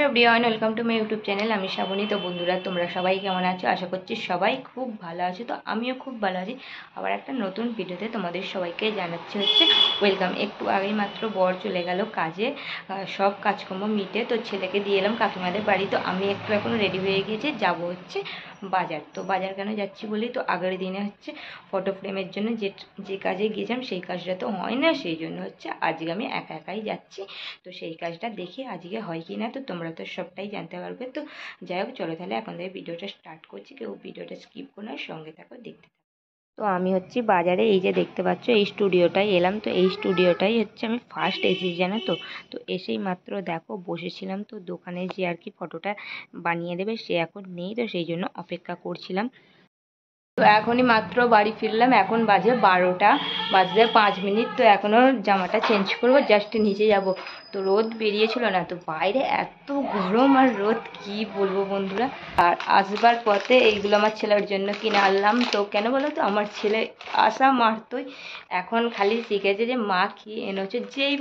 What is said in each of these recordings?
Everyone, welcome to my YouTube channel. আমি শ্রাবণী। তো বন্ধুরা, তোমরা সবাই কেমন আছো? আশা করছি সবাই খুব ভালো আছো। তো আমিও খুব ভালো আছি। আবার একটা নতুন ভিডিওতে তোমাদের সবাইকে জানাচ্ছি ওয়েলকাম। একটু আগেই মাত্র বর চলে গেল কাজে, সব কাজকর্ম মিটে তো ছেলেকে দিয়ে এলাম কাকিমাদের বাড়ি। তো আমি একটু এখন রেডি হয়ে গিয়েছি, যাব বাজার। তো বাজার কেন যাচ্ছি বলি, তো আগের দিনে ফটো ফ্রেমের জন্য যে কাজে গিয়েছিলাম সেই কাজটা তো হয় না, সেই জন্য আজকে আমি একা একাই যাচ্ছি। তো সেই কাজটা দেখি আজকে হয় কি না, তো তোমরা তো সবটাই জানতে পারবে। তো যাই হোক, চলো তাহলে এখন থেকে ভিডিওটা স্টার্ট করছি। কেউ ভিডিওটা স্কিপ করো না, সঙ্গে থাকো, দেখতে থাকো। তো আমি বাজারে, এই যে দেখতে পাচ্ছ এই স্টুডিওটাই এলাম। তো এই স্টুডিওটাই আমি ফার্স্ট এসেছি, জানো তো। তো এসেই মাত্র দেখো বসেছিলাম। তো দোকানে যে ফটোটা বানিয়ে দেবে সে এখন নেই, তো সেই জন্য অপেক্ষা করছিলাম। তো এখনই মাত্র বাড়ি ফিরলাম, এখন বাজে 12টা, বাজতে 5 মিনিট। তো এখনও জামাটা চেঞ্জ করবো, জাস্ট নিচে যাব। তো রোদ বেরিয়েছিল না, তো বাইরে এত গরম আর রোদ কি বলবো বন্ধুরা। আর আসবার পথে এইগুলো আমার ছেলের জন্য কিনে আনলাম। তো কেন বলো তো, আমার ছেলে আসা মারতই, এখন খালি শিখেছে যে মা কি এনেছো। যেই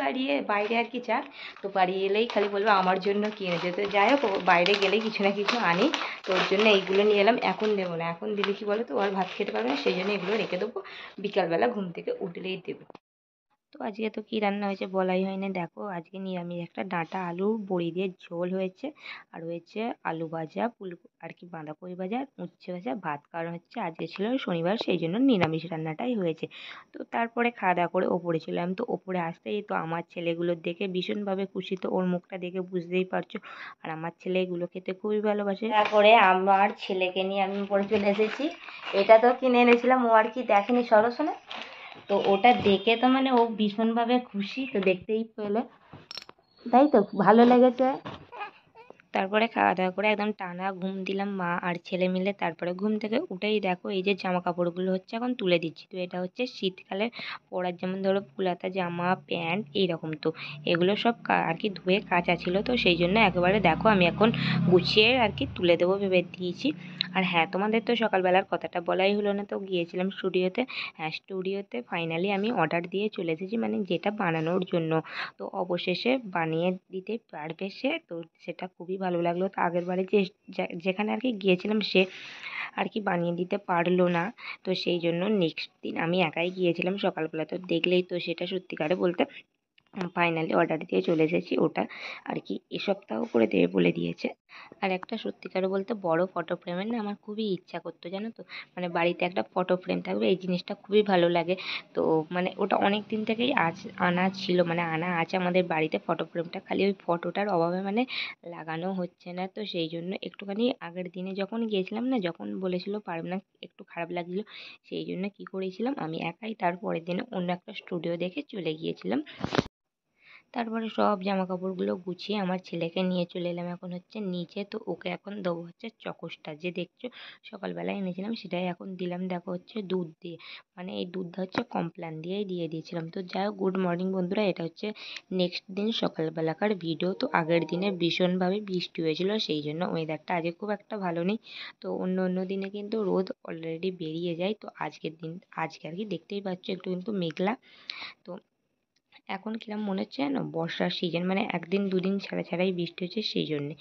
বাইরে যাক, তো বাড়ি এলেই খালি বলবো আমার জন্য কি এনেছো। তো যাই হোক, বাইরে গেলেই কিছু না কিছু আনি। তো ওর জন্য এইগুলো নিয়ে এলাম। এখন দেবো না, এখন দিলে কি বলো তো, ওর ভাত খেতে পারবে না, সেই জন্য এগুলো রেখে দেবো, বিকালবেলা ঘুম থেকে উঠলেই দেবো। তো আজকে তো কী রান্না হয়েছে বলাই হয়নি। দেখো আজকে নিরামিষ একটা ডাঁটা আলু বড়ি দিয়ে ঝোল হয়েছে, আর হয়েছে আলু ভাজা, বাঁধাকপি ভাজা, আর উচ্ছে ভাজা, ভাত। কারণ আজকে ছিল শনিবার, সেই জন্য নিরামিষ রান্নাটাই হয়েছে। তো তারপরে খাওয়া দাওয়া করে ওপরে ছিলাম। তো ওপরে আসতেই তো আমার ছেলেগুলোর দেখে ভীষণভাবে খুশি। তো ওর মুখটা দেখে বুঝতেই পারছো। আর আমার ছেলে এগুলো খেতে খুবই ভালোবাসে। তারপরে আমার ছেলেকে নিয়ে আমি উপরে চলে এসেছি। এটা তো কিনে এনেছিলাম, ও আর কি দেখেনি সরসনে। তো ওটা দেখে তো ও ভীষণভাবে খুশি। তো দেখতেই পেলে, তাই তো ভালো লেগেছে। তারপরে খাওয়া দাওয়া করে একদম টানা ঘুম দিলাম মা আর ছেলে মিলে। তারপরে ঘুম থেকে উঠেই দেখো এই যে জামা কাপড়গুলো এখন তুলে দিচ্ছি। তো এটা শীতকালে পরার, যেমন ধরো ফুলাতা জামা, প্যান্ট, এইরকম। তো এগুলো সব আর কি ধুয়ে কাচা ছিল, তো সেই জন্য একেবারে দেখো আমি এখন গুছিয়ে আর কি তুলে দেবো ভেবে দিয়েছি। আর হ্যাঁ, তোমাদের তো সকালবেলার কথাটা বলাই হলো না। তো গিয়েছিলাম স্টুডিওতে। হ্যাঁ, স্টুডিওতে ফাইনালি আমি অর্ডার দিয়ে চলে এসেছি, যেটা বানানোর জন্য। তো অবশেষে বানিয়ে দিতে পারবে সে। তো সেটা খুবই ভালো লাগলো। তো আগের বারে যেখানে আর কি গিয়েছিলাম সে আর কি বানিয়ে দিতে পারলো না, তো সেই জন্য নেক্সট দিন আমি একাই গিয়েছিলাম সকালবেলা। তো দেখলেই তো, সেটা সত্যিকারে বলতে ফাইনালি অর্ডার দিয়ে চলে এসেছি। ওটা আর কি এ সপ্তাহ করে দেবে বলে দিয়েছে। আর একটা সত্যিকারে বলতে বড় ফটো ফ্রেমের না আমার খুবই ইচ্ছা করতো, জানো তো। বাড়িতে একটা ফটো ফ্রেম থাকবে, এই জিনিসটা খুবই ভালো লাগে। তো ওটা অনেক দিন থেকেই আনা ছিল, আনা আছে আমাদের বাড়িতে ফটো ফ্রেমটা। খালি ওই ফটোটার অভাবে লাগানো হচ্ছে না। তো সেই জন্য একটুখানি আগের দিনে যখন গিয়েছিলাম না, যখন বলেছিল পারবে না, একটু খারাপ লাগছিল। সেই জন্য কি করেছিলাম আমি একাই, তার পরের দিনে অন্য একটা স্টুডিও দেখে চলে গিয়েছিলাম। তারপরে সব জামা কাপড়গুলো গুছিয়ে আমার ছেলেকে নিয়ে চলে এলাম এখন নিচে। তো ওকে এখন দেবো চকোসটা, যে দেখছো সকালবেলায় এনেছিলাম সেটাই এখন দিলাম। দেখো দুধ দিয়ে, এই দুধটা কমপ্ল্যান দিয়েই দিয়ে দিয়েছিলাম। তো যাই হোক, গুড মর্নিং বন্ধুরা। এটা নেক্সট দিন সকালবেলাকার ভিডিও। তো আগের দিনে ভীষণভাবে বৃষ্টি হয়েছিল, সেই জন্য ওয়েদারটা আজকে খুব একটা ভালো নেই। তো অন্য অন্য দিনে কিন্তু রোদ অলরেডি বেরিয়ে যায়। তো আজকে আর কি দেখতেই পাচ্ছ একটু কিন্তু মেঘলা। তো এখন কিরম মনে হচ্ছে জানো, বর্ষার সিজন, একদিন দুদিন ছাড়া ছাড়াই বৃষ্টি হচ্ছে, সেই জন্যে।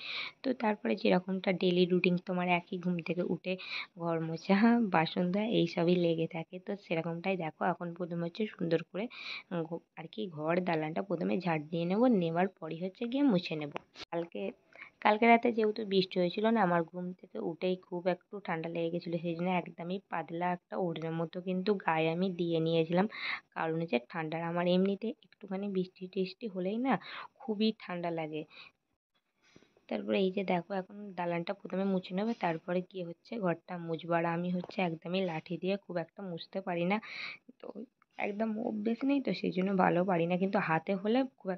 তো তারপরে যেরকমটা ডেলি রুটিন তোমার, একই ঘুম থেকে উঠে ঘর মোছা, বাসন ধোয়া, এইসবই লেগে থাকে। তো সেরকমটাই দেখো এখন প্রথমে সুন্দর করে আর কি ঘর দালানটা প্রথমে ঝাড় দিয়ে নেবো, নেওয়ার পরই গিয়ে মুছে নেবো। কালকে কালকে রাতে যেহেতু বৃষ্টি হয়েছিল না, আমার ঘুম থেকে উঠেই খুব একটু ঠান্ডা লেগে গেছিলো, সেই জন্য একদমই পাতলা একটা ওড়নার মতো কিন্তু গায়ে আমি দিয়ে নিয়েছিলাম। কারণ ঠান্ডার, আমার এমনিতে একটুখানি বৃষ্টি টিষ্টি হলেই না খুবই ঠান্ডা লাগে। তারপরে এই যে দেখো এখন দালানটা প্রথমে মুছে নেবে, তারপরে গিয়ে ঘরটা মুছবো। আর আমি একদমই লাঠি দিয়ে খুব একটা মুছতে পারি না। তো একদম অভ্যেস নেই, তো সেই জন্য ভালো পারি না। কিন্তু হাতে হলে খুব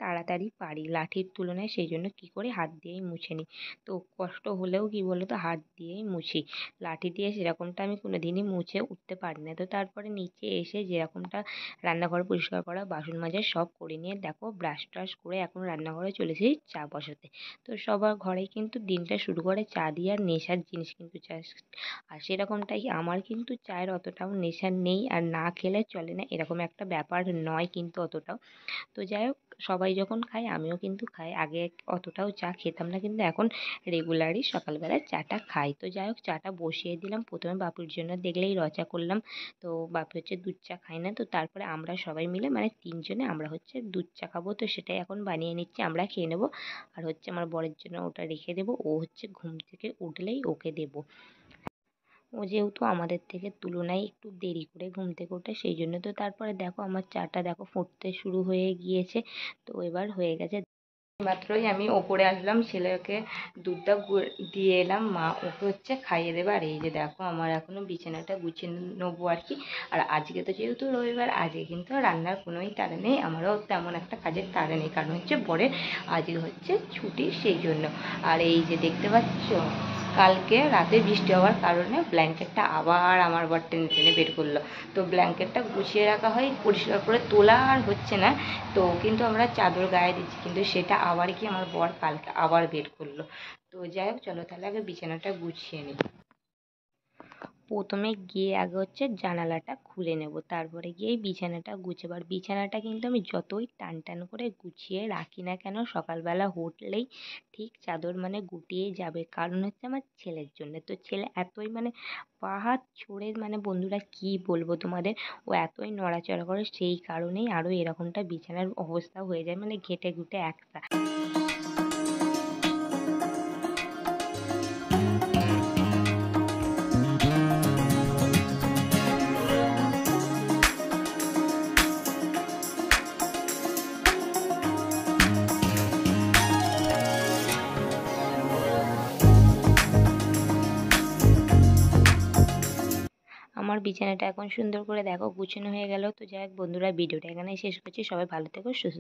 তাড়াতাড়ি পারি লাঠির তুলনায়, সেই জন্য কি করি হাত দিয়েই মুছে নিই। তো কষ্ট হলেও কি বলো তো, হাত দিয়েই মুছি। লাঠি দিয়ে সেরকমটা আমি কোনোদিনই মুছে উঠতে পারি না। তো তারপরে নিচে এসে যেরকমটা রান্নাঘর পরিষ্কার করা, বাসন মাজা সব করে নিয়ে দেখো ব্রাশ ট্রাশ করে এখন রান্নাঘরে চলে এসেছি চা বসাতে। তো সবার ঘরেই কিন্তু দিনটা শুরু করে চা দিয়ে, আর নেশার জিনিস কিন্তু চা। আর সেরকমটাই আমার, কিন্তু চায়ের অতটাও নেশা নেই, আর না খেলে চলে না এরকম একটা ব্যাপার নয় কিন্তু অতটাও। তো যাই হোক, সবাই যখন খায় আমিও কিন্তু খাই। আগে অতটাও চা খেতাম না, কিন্তু এখন রেগুলারই সকালবেলায় চাটা খাই। তো যাই হোক, চাটা বসিয়ে দিলাম। প্রথমে বাপুর জন্য দেখলেই চা করলাম। তো বাপি হচ্ছে দুধ চা খায় না, তো তারপরে আমরা সবাই মিলে মানে 3 জনে আমরা হচ্ছে দুধ চা খাবো। তো সেটাই এখন বানিয়ে নিচ্ছি, আমরা খেয়ে নেবো। আর হচ্ছে আমার বরের জন্য ওটা রেখে দেবো, ও হচ্ছে ঘুম থেকে উঠলেই ওকে দেবো। ও যেহেতু আমাদের থেকে তুলনায় একটু দেরি করে ঘুম থেকে ওঠে, সেই জন্য। তো তারপরে দেখো আমার চাটা দেখো ফুটতে শুরু হয়ে গিয়েছে। তো এবার হয়ে গেছে। মাত্রই আমি ওপরে আসলাম, ছেলেকে দুধটা দিয়ে এলাম, মা ওকে হচ্ছে খাইয়ে দেবে। আর এই যে দেখো আমার এখনো বিছানাটা গুছিয়ে নেবো আর কি। আর আজকে তো যেহেতু রবিবার, আজকে কিন্তু রান্নার কোনোই তাড়া নেই, আমারও তেমন একটা কাজের তাড়া নেই, কারণ হচ্ছে বরের আজকে হচ্ছে ছুটি, সেই জন্য। আর এই যে দেখতে পাচ্ছ, কালকে রাতে বৃষ্টি হওয়ার কারণে ব্ল্যাঙ্কেটটা আবার আমার বর টেনে টেনে বের করলো। তো ব্ল্যাঙ্কেটটা গুছিয়ে রাখা হয়, পরিষ্কার করে তোলা আর হচ্ছে না। তো কিন্তু আমরা চাদর গায়ে দিচ্ছি, কিন্তু সেটা আবার কি আমার বর কালকে আবার বের করলো। তো যাই হোক, চলো তাহলে আগে বিছানাটা গুছিয়ে নিই। প্রথমে গিয়ে আগে হচ্ছে জানালাটা খুলে নেব, তারপরে গিয়ে বিছানাটা গুছাবো। আর বিছানাটা কিন্তু আমি যতই টান টান করে গুছিয়ে রাখি না কেন, সকালবেলা উঠলেই ঠিক চাদর মানে গুটিয়ে যাবে, কারণ হচ্ছে আমার ছেলের জন্য। তো ছেলে এতই মানে পা হাত ছড়ে, মানে বন্ধুরা কি বলবো তোমাদের, ও এতই নড়াচড়া করে, সেই কারণেই আরও এরকমটা বিছানার অবস্থা হয়ে যায়, মানে ঘেঁটে ঘুটে একটা। আমার বিছানাটা এখন সুন্দর করে দেখো গুছানো হয়ে গেল। তো যাই হোক বন্ধুরা, ভিডিওটা এখানে শেষ করছি। সবাই ভালো থেকো, সুস্থ